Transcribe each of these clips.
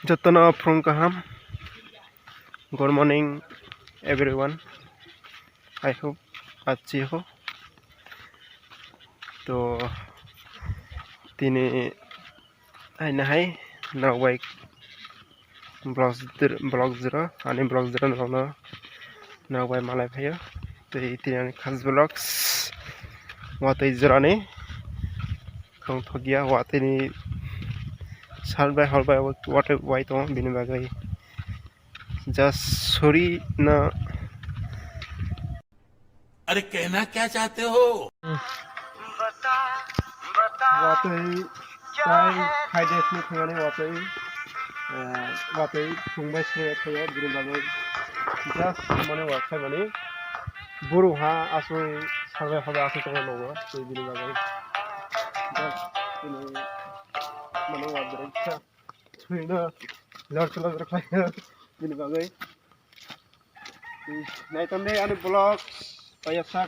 Jatana from Kaham. Good morning, everyone. I hope अच्छी हो. तो तिनी आइना है नावाई ब्लॉग जरा आने ब्लॉग जरा नावना नावाई मालाय भाया तो तिनी खास ब्लॉग्स वाते जरा ने कौन थगिया वाते नि साल बाय वाटे वाई तो बिनि बागै जस्ट सॉरी ना अरे कहना क्या चाहते हो वातै ताई खाइदेस नि थांगाने वातै फंबाय से थाया बिनि बागै जस्ट माने वाखाय माने बर'हा आसय सारबाय हाबा आसय तंगा नङा तो बिनि बागै जस्ट बिनि माने वाद्रेखा थुइना लड़चला रखाय बिनि बागै नायतंदे आनि ब्लॉग पायासा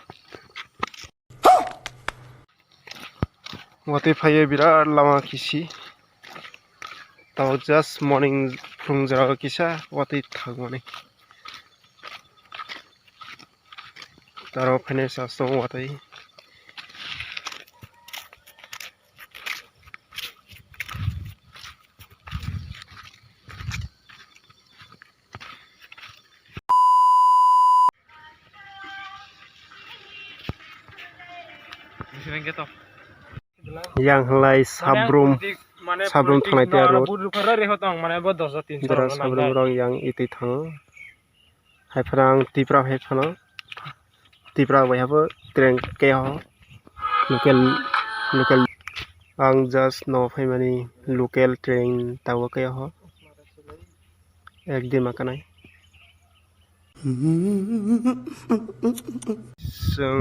वाते फाये बिराद लामा खिसि ताव जस्ट मॉर्निंग फुं जरा किसा वाते थाग माने तारो फने सासो वाते yang halai sabrum थांनाय ते आरो जरा sabrum rong yang iti थाङो हायफरां तिप्रा हायफानो तिप्रा बयहाबो ट्रेन के हो लोकेल आं जस्ट न फैमानि लोकेल ट्रेन ताव के हो एक दिन माकानाय जों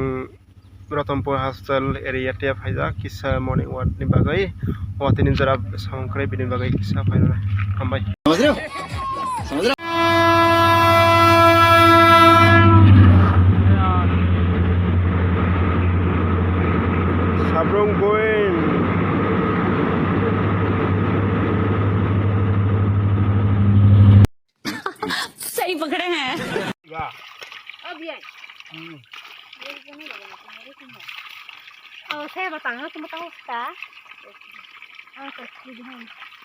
रतनपुर हॉस्टल एरिया ते फायजा किसा मॉर्निंग वॉक नि बागै वातिनि जरा संख्रै बिनि बागै किसा फायना हामबाय समझ रहे साब्रुम गोइन सही पकड़े हैं अब ये saya batangnya cuma tahu sta.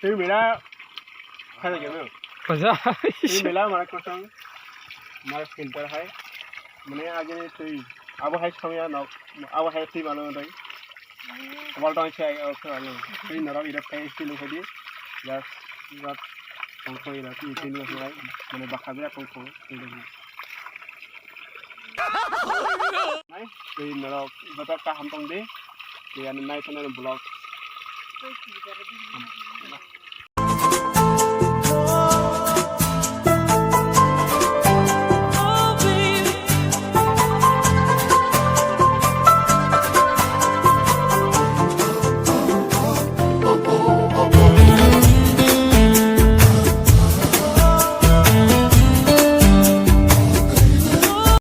Ini bila ada gimana? Kaza. Ini bila mana kosong, mana filter hai. Mana aja ni tu, abu hai sama nak, abu hai tu mana tu. Awal tahun saya awal tahun. Ini nalar ida pay still hari. Just buat kongkoi ida tu itu ni hari. Mana bakal bila kongkoi. Ini nalar betul kah hampang deh. Yang naik tu nalar blog.